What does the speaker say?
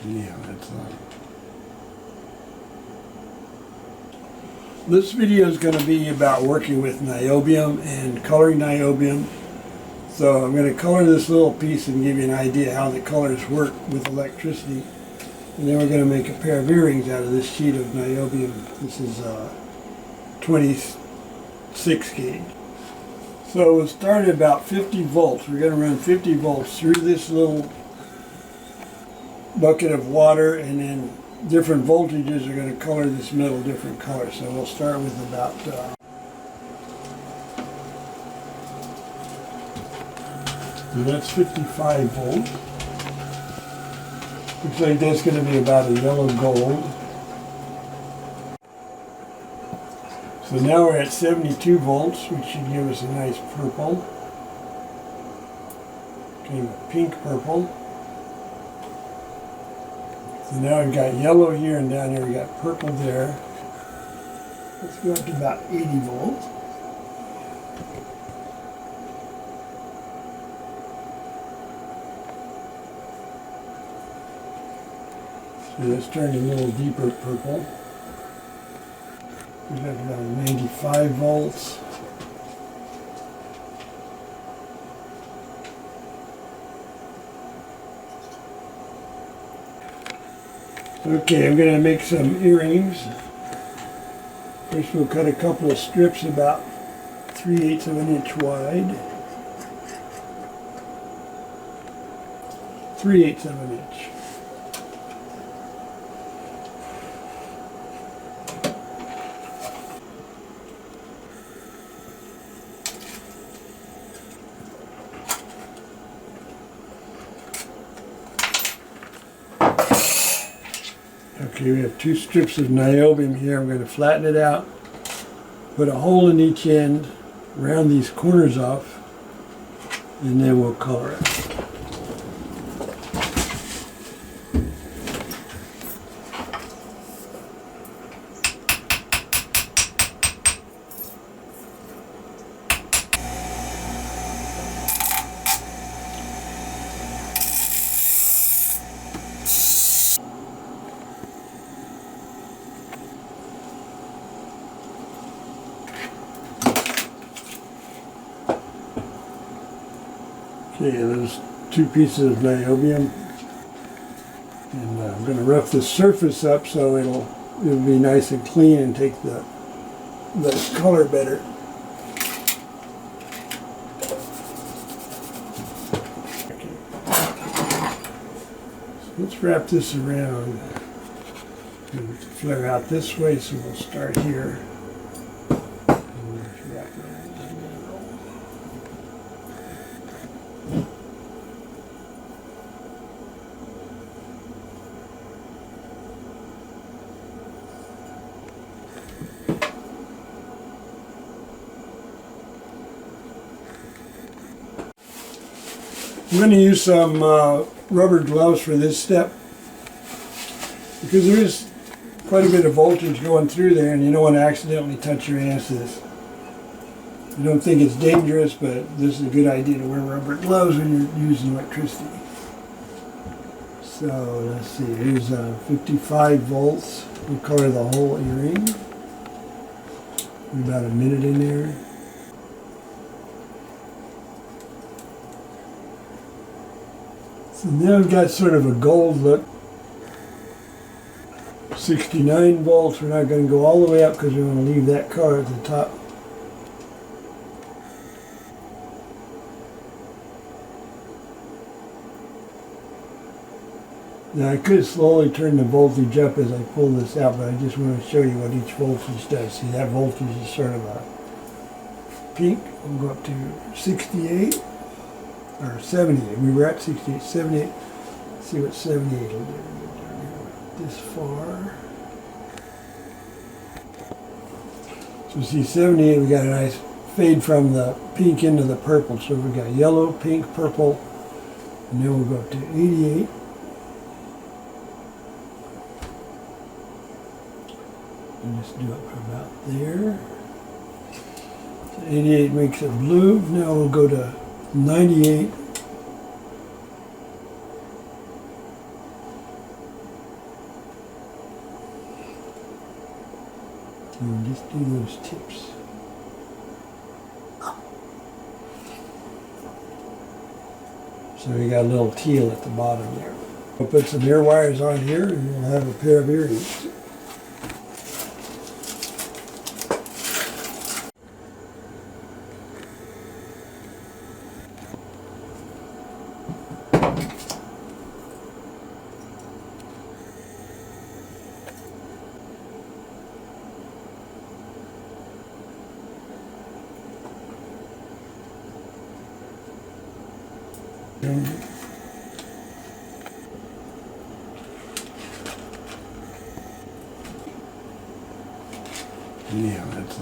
Yeah, that's This video is going to be about working with niobium and coloring niobium. So I'm going to color this little piece and give you an idea how the colors work with electricity. And then we're going to make a pair of earrings out of this sheet of niobium. This is 26 gauge. So we'll start at about 50 volts. We're going to run 50 volts through this little bucket of water, and then different voltages are going to color this metal different colors. So we'll start with about and that's 55 volts. Looks like that's going to be about a yellow gold. So now we're at 72 volts, which should give us a nice purple. Kind of a pink purple. So now we've got yellow here, and down here we got purple there. Let's go up to about 80 volts. So that's turned a little deeper purple. We've got about 95 volts. Okay, I'm going to make some earrings. First we'll cut a couple of strips about 3/8 of an inch wide. 3/8 of an inch. Okay, we have 2 strips of niobium here. I'm going to flatten it out, put a hole in each end, round these corners off, and then we'll color it. Okay, those 2 pieces of niobium, and I'm going to rough the surface up so it'll be nice and clean and take the color better. Okay. So let's wrap this around and flare out this way, so we'll start here. I'm going to use some rubber gloves for this step, because there is quite a bit of voltage going through there, and you don't want to accidentally touch your hands to this. I don't think it's dangerous, but this is a good idea to wear rubber gloves when you're using electricity. So let's see, here's 55 volts. We'll color the whole earring. About a minute in there. So now I've got sort of a gold look. 69 volts, we're not going to go all the way up because we want to leave that color at the top. Now I could slowly turn the voltage up as I pull this out, but I just want to show you what each voltage does. See, that voltage is sort of a pink. We'll go up to 68. Or 78. We were at 68, 78. Let's see what 78 will do. This far. So see, 78, we got a nice fade from the pink into the purple. So we got yellow, pink, purple, and then we'll go up to 88. And just do it about there. So 88 makes it blue. Now we'll go to 98. And just do those tips. So you got a little teal at the bottom there. We'll put some ear wires on here and we'll have a pair of earrings. Yeah, that's